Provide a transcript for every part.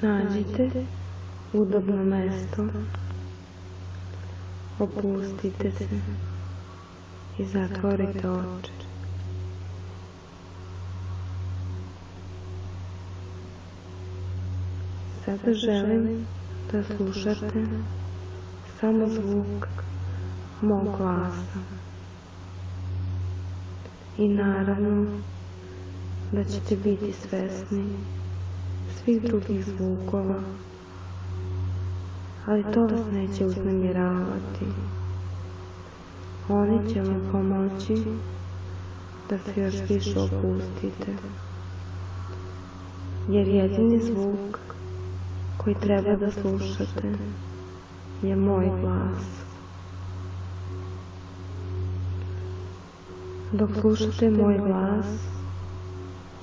Nađite udobno mesto, opustite se i zatvorite oči. Sada želim da slušate samo zvuk mog glasa i naravno da ćete biti svesni svih drugih zvukova, ali to vas neće uznemiravati. Oni će vam pomoći da se još više opustite, jer jedini zvuk koji treba da slušate je moj glas. Dok slušate moj glas,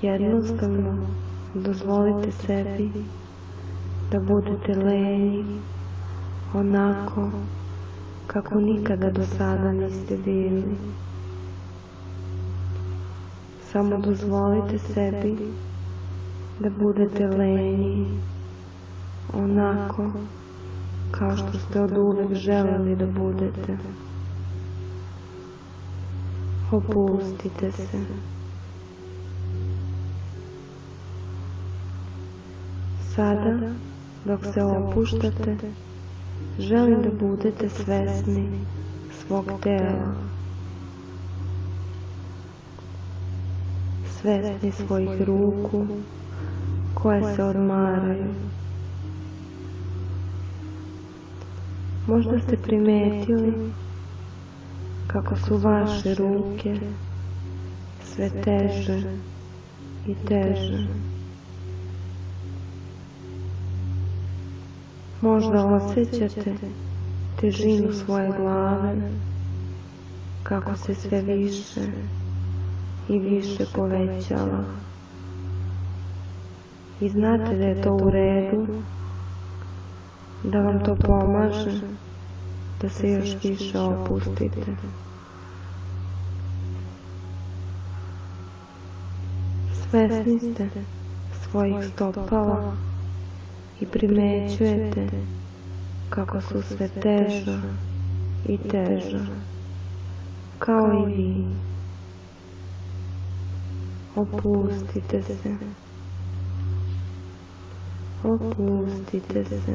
jednostavno dozvolite sebi da budete lenji, onako kako nikada do sada niste bili. Samo dozvolite sebi da budete lenji, onako kao što ste oduvek želeli da budete. Opustite se. Sada, dok se opuštate, želim da budete svesni svog tela, svesni svojih ruku koje se odmaraju. Možda ste primetili kako su vaše ruke sve teže i teže. Možda osjećate težinu svoje glave, kako se sve više i više povećava. I znate da je to u redu, da vam to pomaže da se još više opustite. Svesni ste svojih stopala i primećujete kako su sve teža i teža, kao i vi. Opustite se. Opustite se.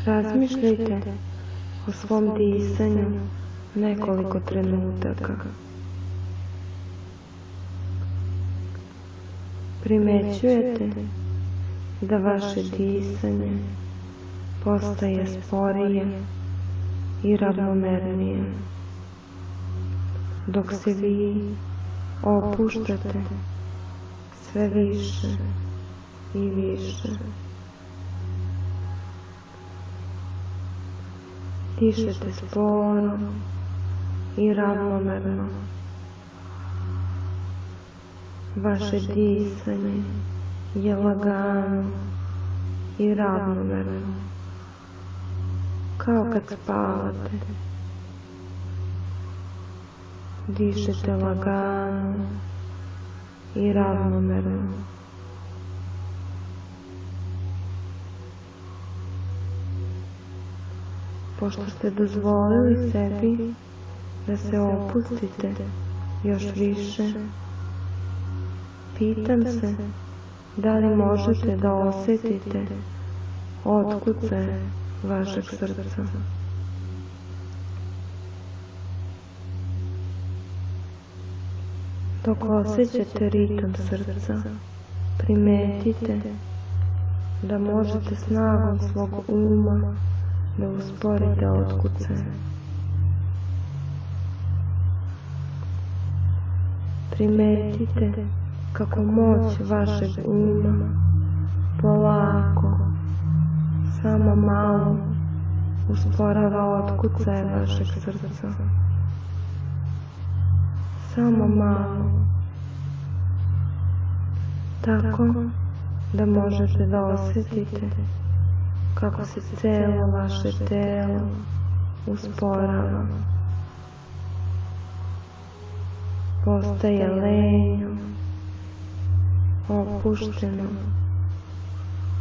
Razmišljajte o svom disanju nekoliko trenutaka. Primećujete da vaše disanje postaje sporije i ravnomernije, dok se vi opuštate sve više i više. Dišete sporo i ravnomerno. Vaše disanje je lagano i ravnomerno, kao kad spavate. Dišete lagano i ravnomerno. Pošto ste dozvolili sebi da se opustite još više, pitam se da li možete da osjetite otkucaje vašeg srca. Dok osjećate ritam srca, primetite da možete snagom svog uma da usporite otkucaje. Primetite kako moć vašeg uma polako, samo malo usporava otkucaje vašeg srca. Samo malo. Tako da možete da osjetite kako se celo vaše telo usporava. Postaje lenjo opušteno,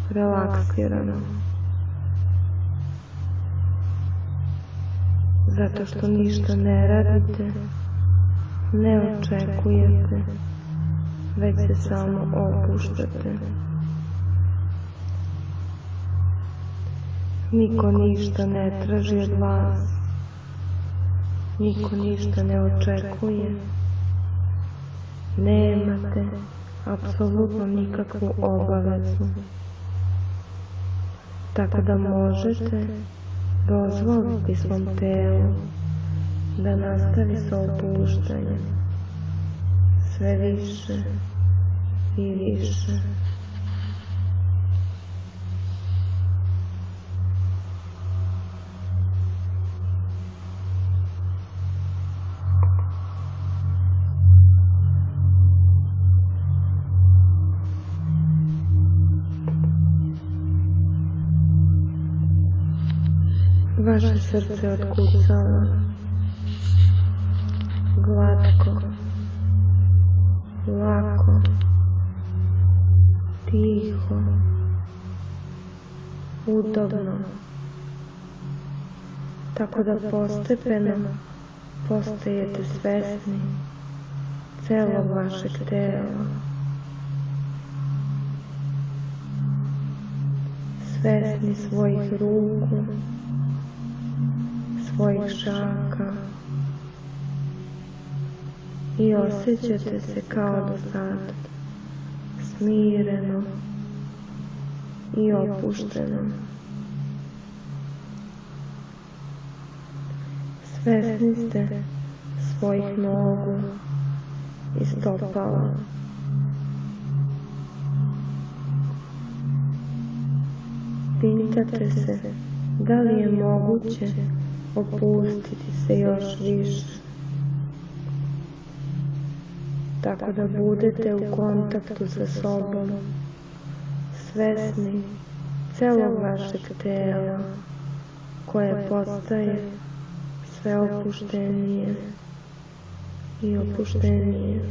relaksirano. Zato što ništa ne radite, ne očekujete, već se samo opuštate. Niko ništa ne traži od vas, niko ništa ne očekuje, nemate apsolutno nikakvu obavezu. Tako da možete dozvoliti svom telu da nastavi sa opuštanjem sve više i više. Vaše srce otkucava glatko, lako, tiho, udobno, tako da postepeno postajete svesni celog vašeg tela, svesni svojih ruku, svojih šaka i osjećate se kao do sad, smireno i opušteno. Svesni ste svojih nogu i stopala. Pitate se da li je moguće opustiti se još više, tako da budete u kontaktu sa sobom, svesni celog vašeg tela, koje postaje sve opuštenije i opuštenije.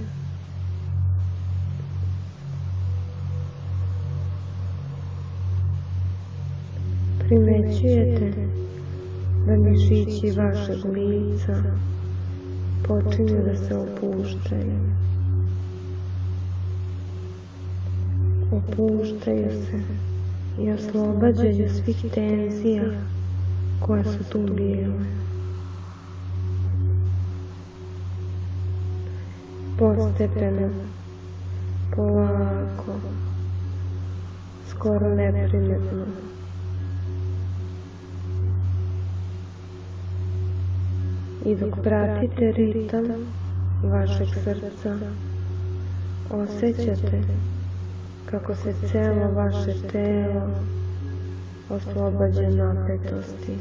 Primećujete da mišići vašeg lica počinju da se opuštaju. Opuštaju se i oslobađaju svih tenzija koje su tu bile. Postepeno, polako, skoro neprimetno. I dok pratite ritam vašeg srca, osjećate kako se celo vaše telo oslobađa napetosti.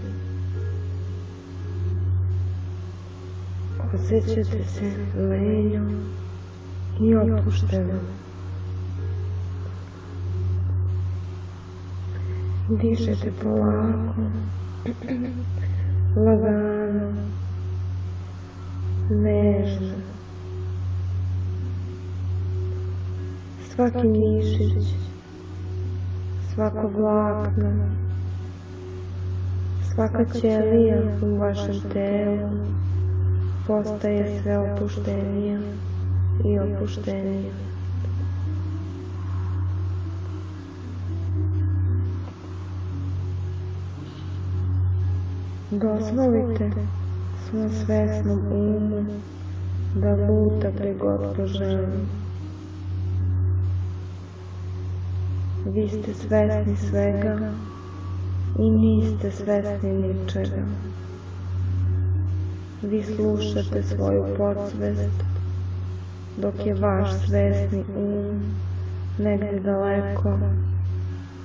Osjećate se lenjo i opušteno. Dišete polako, lagano, nežno. Svaki mišić, svako vlakno, svaka ćelija u vašem telu postaje sve opuštenija i opuštenija. Dozvolite svom svesnom umu da luta gdje god poželi. Vi ste svesni svega i niste svesni ničega. Vi slušate svoju podsvest, dok je vaš svesni negdje daleko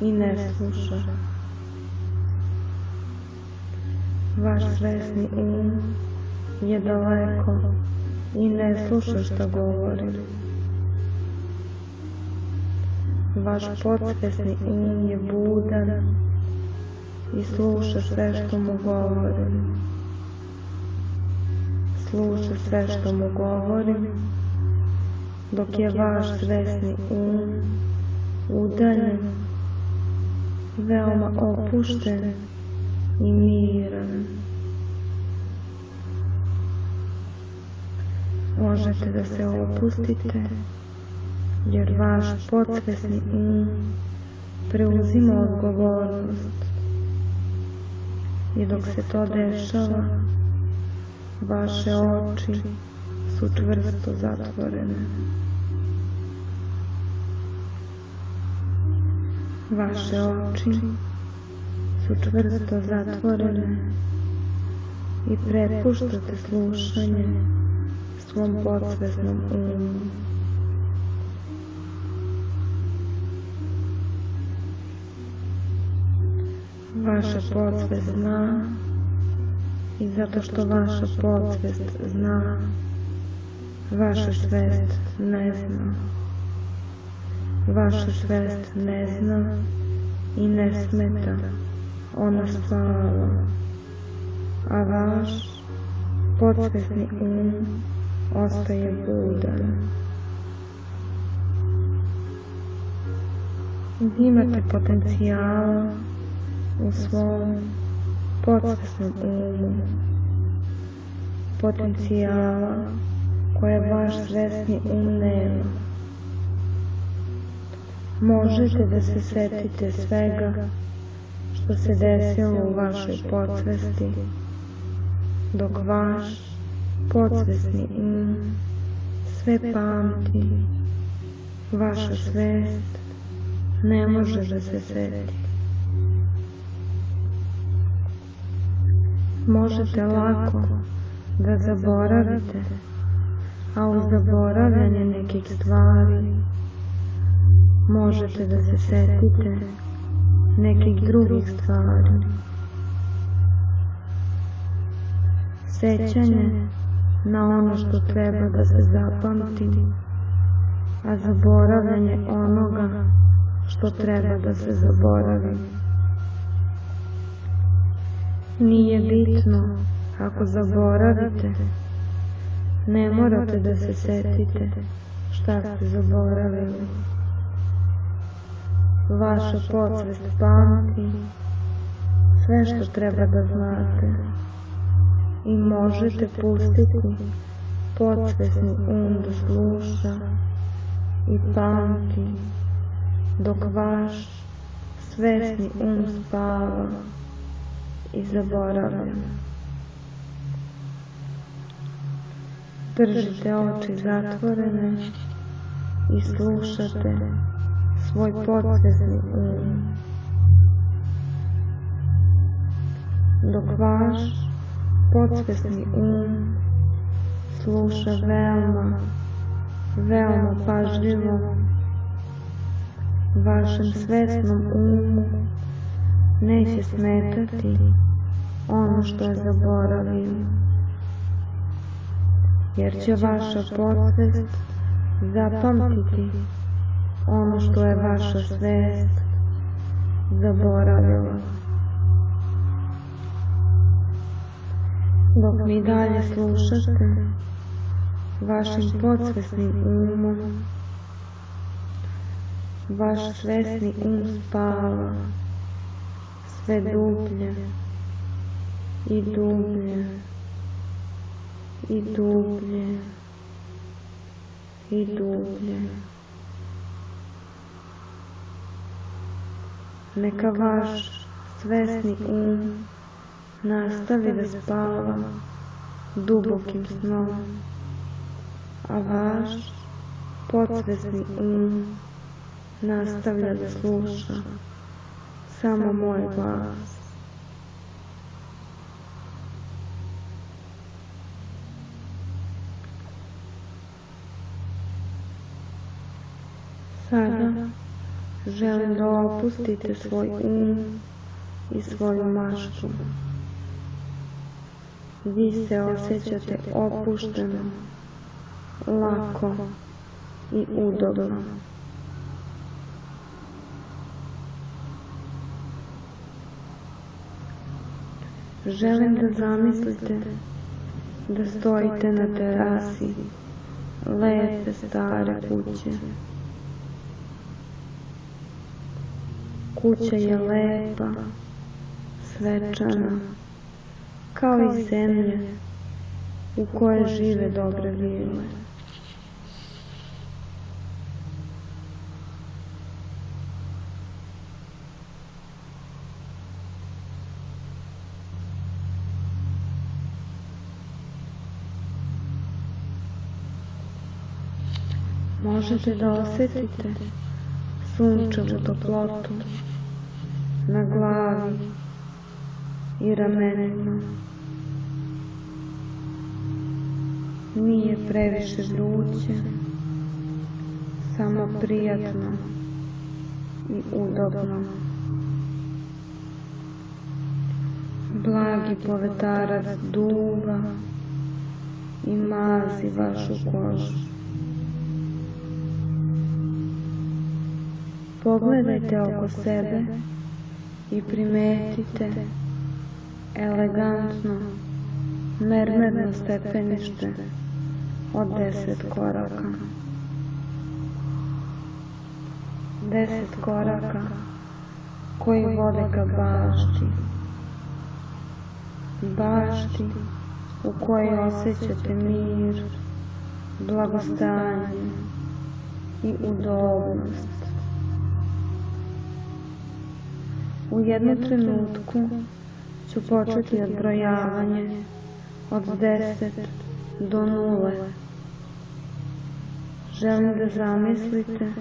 i ne sluša. Vaš svesni je daleko i ne sluša što govorim. Vaš podsvesni je budan i sluša sve što mu govorim. Sluša sve što mu govorim dok je vaš svesni udaljen, veoma opušten i miran. Možete da se opustite, jer vaš podsvesni preuzima odgovornost. I dok se to dešava, vaše oči su čvrsto zatvorene. Vaše oči su čvrsto zatvorene i prepuštate slušanje svom podsvesnom umu. Vaša podsvest zna, i zato što vaša podsvest zna, vaša svest ne zna. Vaša svest ne zna i ne smeta, ona spava, a vaš podsvesni ostaje budan. Imate potencijala u svom podsvesnom potencijala koje vaš svesni nema. Možete da se setite svega što se desilo u vašoj podsvesti, dok vaš podsvesni sve pamti, vaša svest ne može da se seti. Možete lako da zaboravite, a u zaboravljanje nekih stvari možete da se setite nekih drugih stvari. Sećanje na ono što treba da se zapamti, a zaboravljanje onoga što treba da se zaboravi. Nije bitno ako zaboravite, ne morate da se setite šta ste zaboravili. Vaša podsvest pamti sve što treba da znate i možete pustiti podsvesni da sluša i pamti, dok vaš svesni spava i zaboravlja. Držite oči zatvorene i slušate svoj podsvesni dok vaš podsvesni sluša veoma pažljivo. Vašem svesnom neće smetati ono što je zaboravio, jer će vaša podsvest zapamtiti ono što je vaša svest zaboravila. Dok mi dalje slušate vašim podsvesnim vaš svesni spava sve dublje i dublje i dublje i dublje. Neka vaš svesni nastavi da spava dubokim snom, a vaš podsvesni nastavlja da sluša samo moj glas. Sada želim da opustite svoj i svoju maštu. Vi se osjećate opušteno, lako i udobno. Želim da zamislite da stojite na terasi lepe stare kuće. Kuća je lepa, svečana, kao i zemlje u kojoj žive dobre vile. Možete da osjetite sunčevu toplotu na glavi i ramenima. Nije previše vruće, samo prijatno i udobno. Blagi povetarac duva i mazi vašu kožu. Pogledajte oko sebe i primetite elegantno, mermerno stepenište od 10 koraka. 10 koraka koji vode ka bašti. Bašti u kojoj osjećate mir, blagostanje i udobnost. U jednom trenutku ću početi odbrojavanje od 10 do 0. Želim da zamislite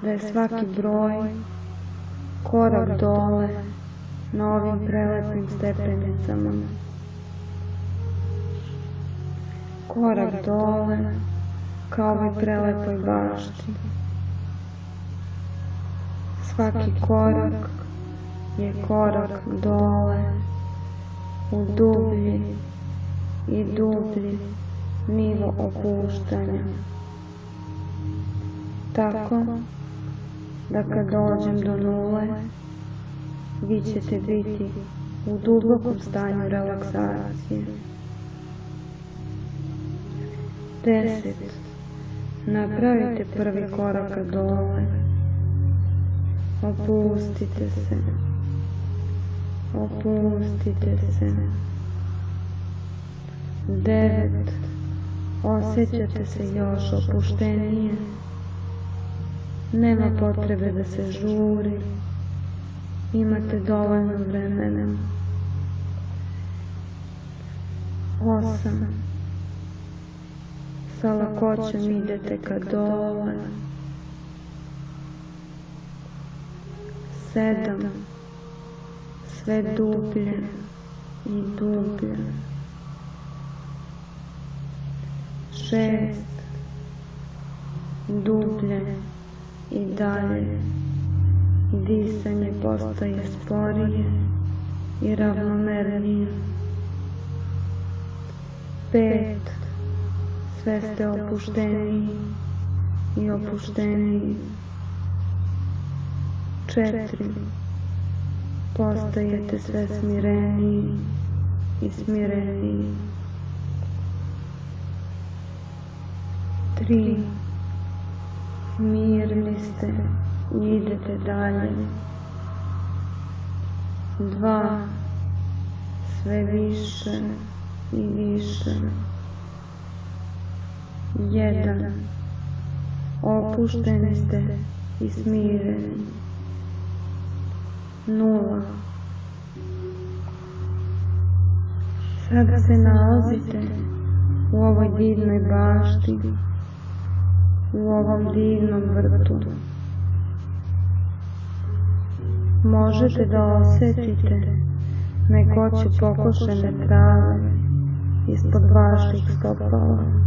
da je svaki broj korak dole na ovim prelepim stepenicama. Korak dole ka ovoj prelepoj bašti. Svaki korak je korak dole u dublji i dublji nivo opuštanja. Tako da kad dođem do 0, vi ćete biti u dubokom stanju relaksacije. 10. Napravite prvi korak dole. Opustite se. Opustite se. 9. Osjećate se još opuštenije. Nema potrebe da se žuri. Imate dovoljno vremena. 8. Sa lakoćom idete ka dole. 7. Sve dublje i dublje. 6. Dublje i dalje. Disanje postaje sporije i ravnomernije. 5. Sve ste opušteniji i opušteniji. 4. Postajete sve smireniji i smireniji. 3. Mirni ste i idete dalje. 2. Sve više i više. 1. Opušteni ste i smireni. 0. Sada se nalazite u ovoj divnoj bašti, u ovom divnom vrtu. Možete da osjetite mekoću pokošene trave ispod vaših stopala.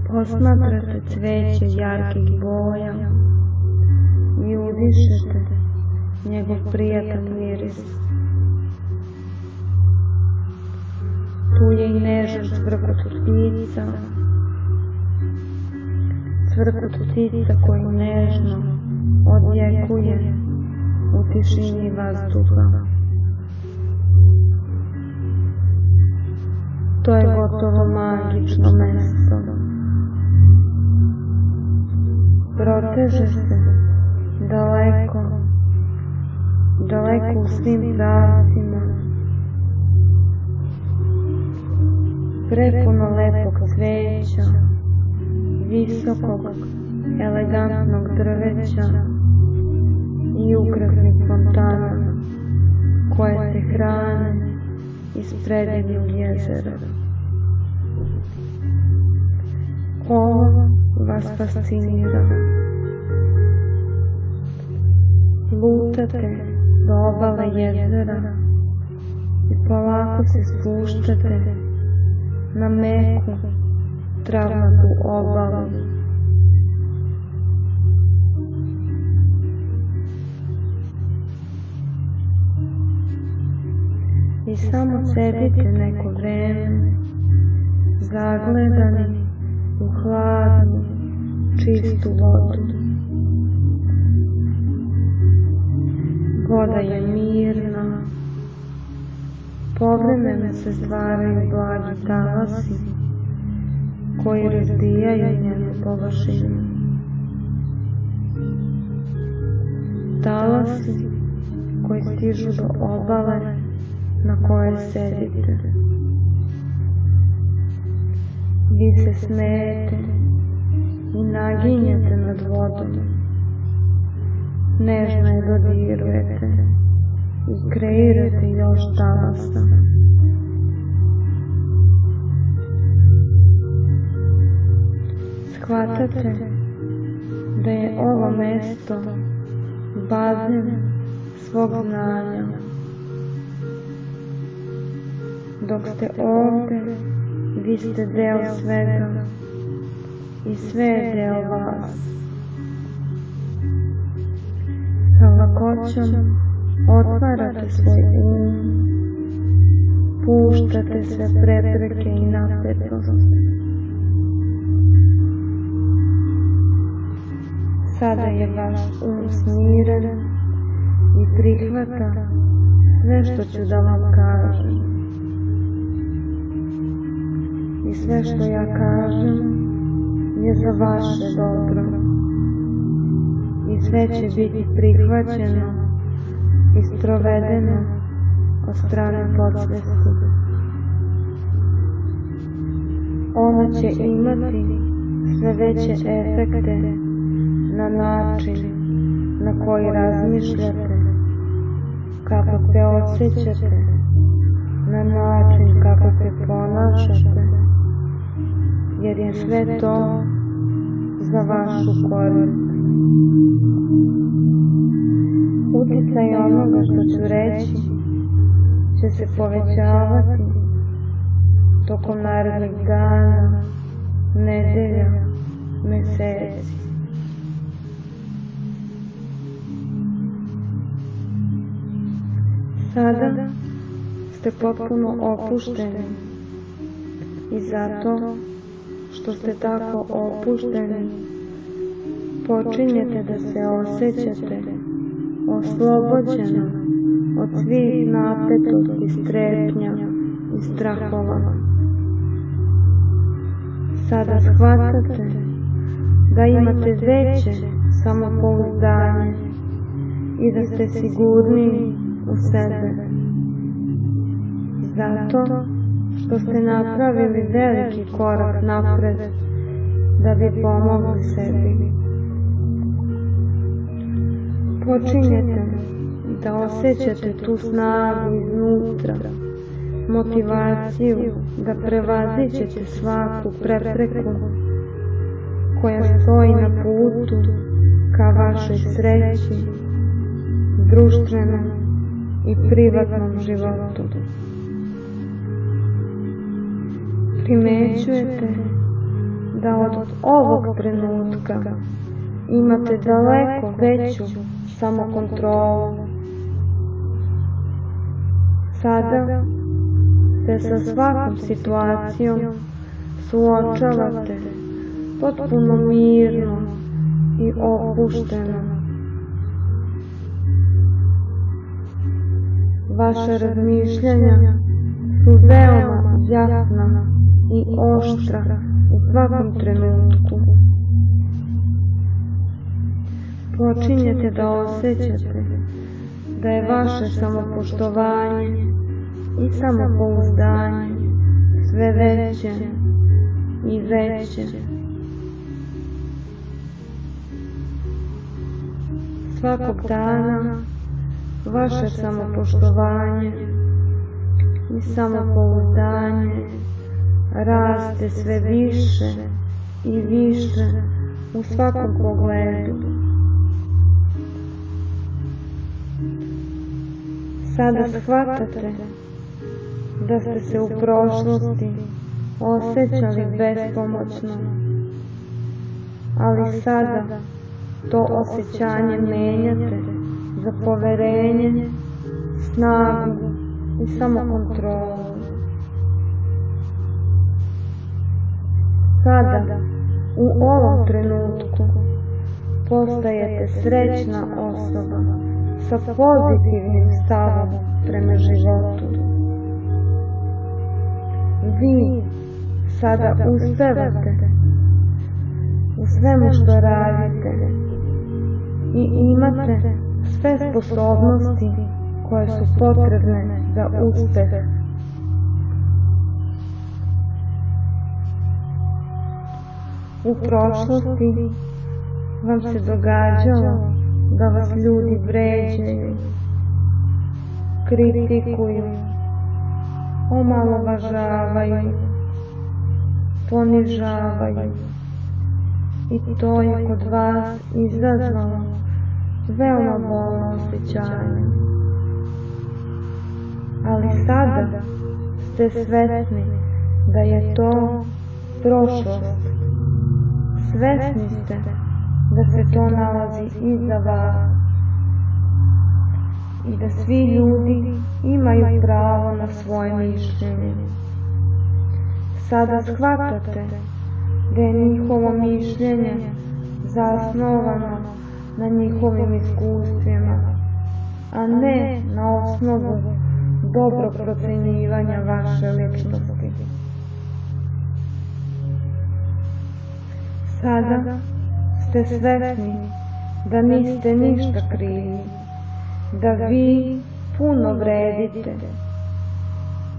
Posmatrate cveće jarkih boja i udišete njegov prijatan miris. Tu je i nežan cvrkut ptica, cvrkut ptica koji nežno odjekuje u tišini vazduha. magično mesto. Proteže se daleko, daleko u svim pravcima, prepuno lepog cveća, visokog, elegantnog drveća i ukrasnih fontana koje se hrane iz predivnog jezera. Ovo vas fascinira. Lutate do obale jezera i polako se spuštate na meku, travnatu obalu. I samo sedite neko vreme, zagledani u hladnu, čistu vodu. Voda je mirna, povremeno se stvaraju blagi talasi koji razbijaju njenu površinu. Talasi koji stižu do obale na kojoj sedite. Vi se smejete i naginjete nad vodom. Nežno je dodirujete i kreirate još talasa. Shvatate da je ovo mesto bazen svog znanja. Dok ste ovde, vi ste deo svega i sve je deo vas. Sa lakoćom otvarate svoj puštate sve prepreke i napetosti. Sada je vaš smiren i prihvata sve što ću da vam kažem. I sve što ja kažem je za vaše dobro. I sve će biti prihvaćeno i sprovedeno od strane podsvesti. Ono će imati sve veće efekte na način na koji razmišljate, kako se osjećate, na način kako se ponašate, jer je sve to za vašu korist. Uticaj onoga što ću reći će se povećavati tokom narednih dana, nedelja, meseci. Sada ste potpuno opušteni i zato što ste tako opušteni počinjete da se osjećate oslobođeno od svih napetosti, strepnja i strahova. Sada shvatate da imate veće samopouzdanje i da ste sigurniji u sebe. Zato što ste napravili veliki korak napred da bi pomogli sebi. Počinjete da osjećate tu snagu iznutra, motivaciju da prevaziđete svaku prepreku koja stoji na putu ka vašoj sreći, društvenom i privatnom životu. Primećujete da od ovog trenutka imate daleko veću samokontrolu. Sada se sa svakom situacijom suočavate potpuno mirno i opušteno. Vaše razmišljanja su veoma jasna i oštra u svakom trenutku. Počinjete da osjećate da je vaše samopoštovanje i samopouzdanje sve veće i veće. Svakog dana vaše samopoštovanje i samopouzdanje raste sve više i više u svakom pogledu. Sada shvatate da ste se u prošlosti osjećali bespomoćno, ali sada to osjećanje menjate za poverenje, snagu i samokontrolu. Sada, u ovom trenutku, postajete srećna osoba sa pozitivnim stavom prema životu. Vi sada uspevate u svemu što radite i imate sve sposobnosti koje su potrebne za uspeh. U prošlosti vam se događalo da vas ljudi vređaju, kritikuju, omalovažavaju, ponižavaju i to je kod vas izazvalo veoma bolno osjećanje. Ali sada ste svesni da je to prošlost. Svesni ste da se to nalazi iza vas i da svi ljudi imaju pravo na svoje mišljenje. Sada shvatate da je njihovo mišljenje zasnovano na njihovim iskustvima, a ne na osnovu dobrog procenjivanja vaše ličnosti. Sada ste svesni da niste ništa krivi, da vi puno vredite,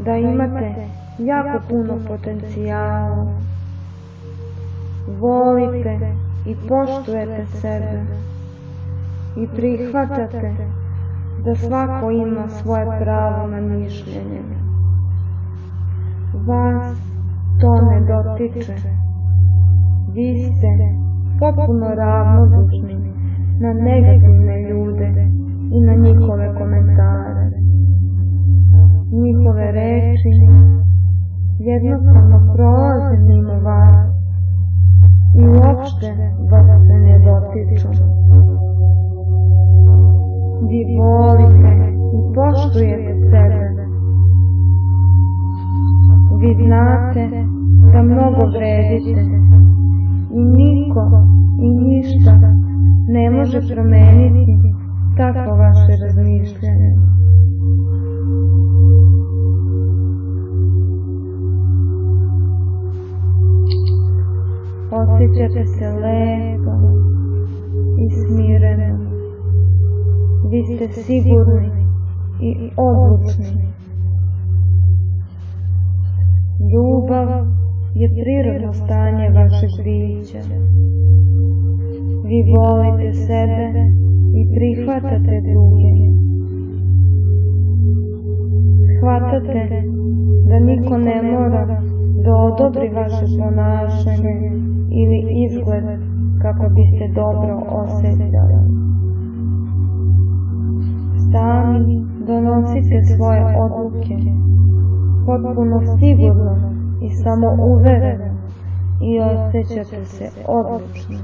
da imate jako puno potencijala, volite i poštujete sebe i prihvatate da svako ima svoje pravo na mišljenje. Vas to ne dotiče. Vi ste potpuno ravnodušni na negativne ljude i na njihove komentare. Njihove reči jednostavno prolaze mimo vas i uopšte vas se ne dotiču. Vi volite i poštujete sebe. Vi znate da mnogo vredite i niko i ništa ne može promeniti takvo vaše razmišljanje. Osjećate se lepo i smireno. Vi ste sigurni i odlučni. Ljubav je prirodno stanje vašeg bića. Vi volite sebe i prihvatate druge. Shvatate da niko ne mora da odobri vaše ponašanje ili izgled kako biste dobro osjećali. Sami donosite svoje odluke, potpuno sigurno i samouvereno i osjećate se odlično.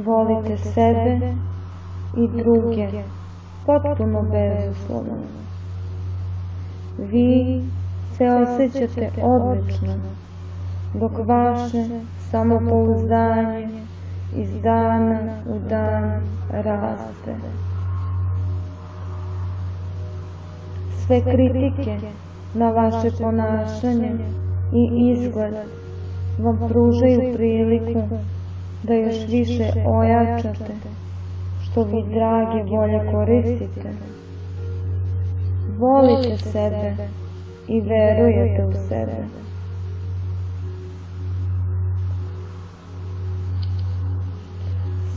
Volite sebe i druge potpuno bezuslovno. Vi se osjećate odlično, dok vaše samopouzdanje iz dana u dan raste. Sve kritike na vaše ponašanje i izgled vam pružaju priliku da još više ojačate što vi drage volje koristite. Volite sebe i verujete u sebe.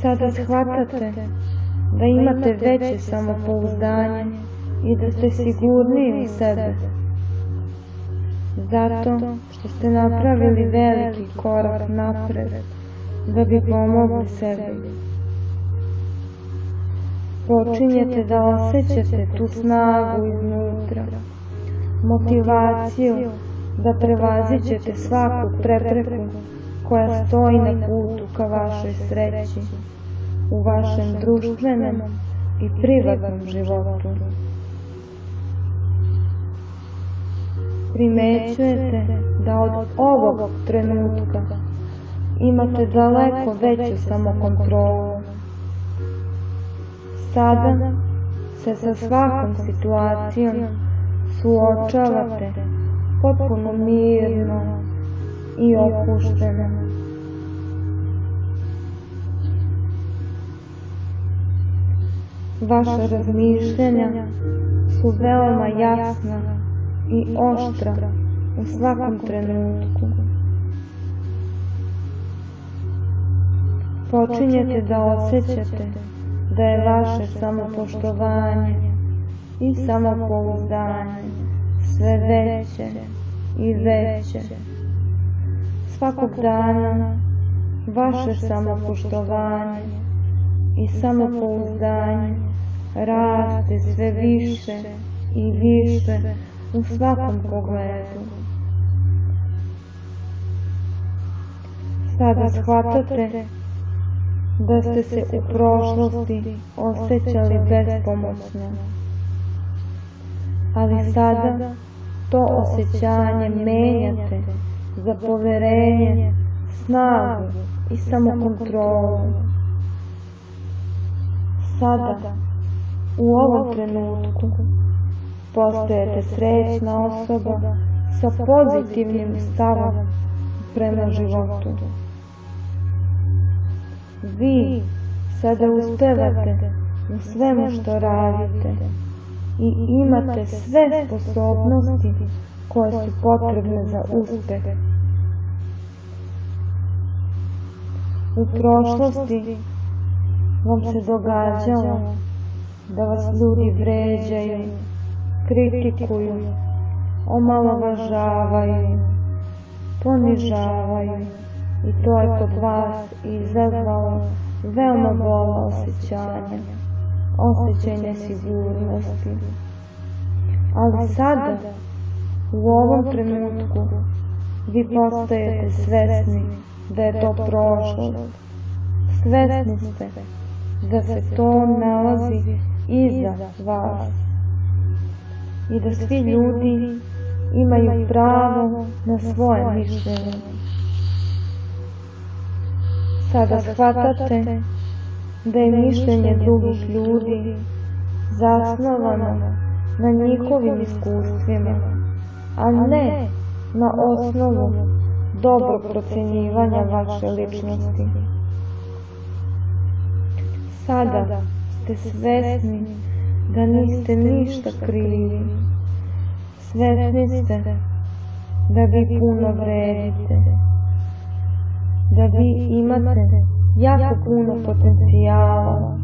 Sada shvatate da imate veće samopouzdanje i da ste sigurniji u sebe, zato što ste napravili veliki korak napred da bi pomogli sebi. Počinjete da osjećate tu snagu iznutra, motivaciju da prevaziđete svaku prepreku koja stoji na putu ka vašoj sreći, u vašem društvenom i privatnom životu. Primećujete da od ovog trenutka imate daleko veću samokontrolu. Sada se sa svakom situacijom suočavate potpuno mirno i opušteno. Vaša razmišljanja su veoma jasna i oštra u svakom trenutku. Počinjete da osjećate da je vaše samopoštovanje i samopouzdanje sve veće i veće. Svakog dana vaše samopoštovanje i samopouzdanje raste sve više i više u svakom pogledu. Sada shvatate da ste se u prošlosti osjećali bespomoćno, ali sada to osjećanje menjate za poverenje, snagu i samokontrolu. Sada, u ovom trenutku, postajete srećna osoba sa pozitivnim stavom prema životu. Vi sada uspevate u svemu što radite i imate sve sposobnosti koje su potrebne za uspeh. U prošlosti vam se događalo da vas ljudi vređaju, kritikuju, omalovažavaju, ponižavaju i to je kod vas izazvalo veoma bolna osjećanja, osjećaj nesigurnosti. Ali sada, u ovom trenutku, vi postajete svesni da je to prošlost. Svesni ste da se to nalazi iza vas i da svi ljudi imaju pravo na svoje mišljenje. Sada shvatate da je mišljenje drugih ljudi zasnovano na njihovim iskustvima, a ne na osnovu dobrog procjenjivanja vaše ličnosti. Sada ste svesni da niste ništa krivi. Svesni ste da vi puno vredite, da vi imate jako puno potencijala,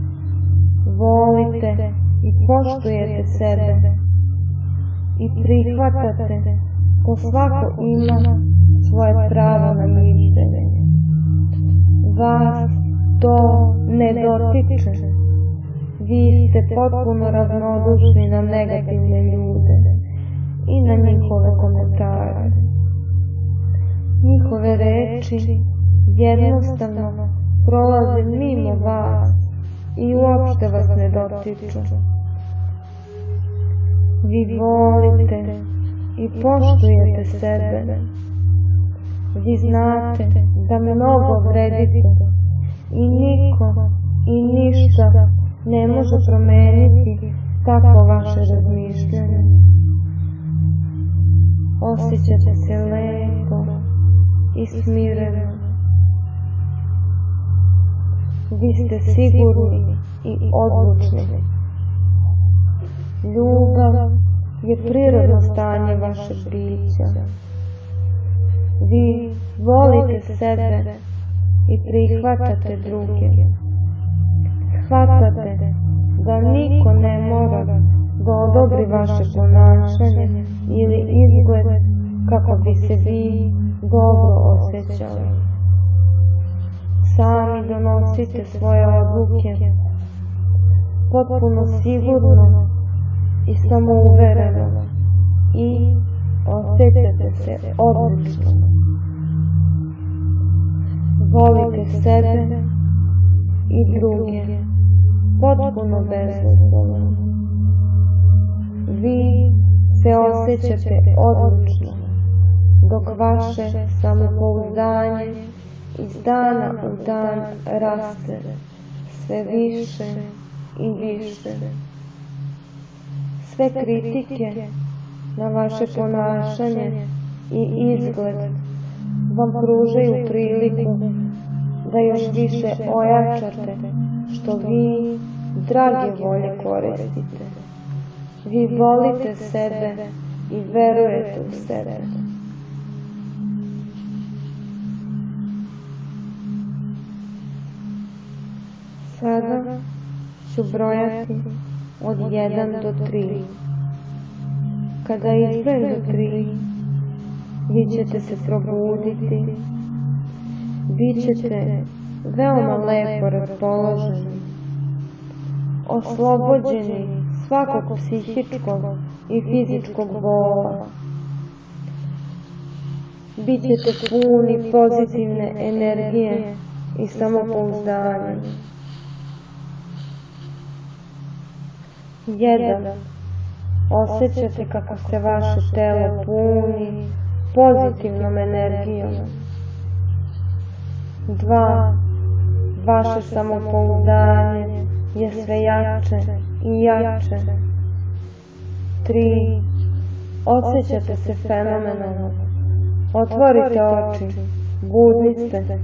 volite i poštujete sebe i prihvatate da svako ima svoje pravo na mišljenje. Vas to ne dotiče. Vi ste potpuno ravnodušni na negativne ljude i na njihove komentare. Njihove reči jednostavno prolaze mimo vas i uopšte vas ne dotiču. Vi volite i poštujete sebe. Vi znate da mnogo vredite i niko i ništa ne može promeniti tako vaše razmišljanje. osjećate se lepo i smireno. Vi ste sigurni i odlučni. Ljubav je prirodno stanje vašeg bića. Vi volite sebe i prihvatate druge. Shvatate da niko ne mora da odobri vaše ponašanje ili izgled kako bi se vi dobro osjećali. Sami donosite svoje odluke, potpuno sigurno i samouvereno i osjećate se odlično. Volite sebe i druge potpuno bezuslovno. Vi se osjećate odlično, dok vaše samopouzdanje iz dana u dan raste sve više i više. Sve kritike na vaše ponašanje i izgled vam pružaju priliku da još više ojačate što vi drage volje koristite. Vi volite sebe i verujete u sebe. Sada ću brojati od 1 do 3. Kada izbrojim do 3, vi ćete se probuditi, bit ćete veoma lepo raspoloženi, oslobođeni svakog psihičkog i fizičkog bola. Bićete puni pozitivne energije i samopouzdanja. 1. Osjećate kako se vaše telo puni pozitivnom energijom. 2. Vaše samopouzdanje je sve jače i jače. 3. Osjećate se fenomenalno. Otvorite oči, budni ste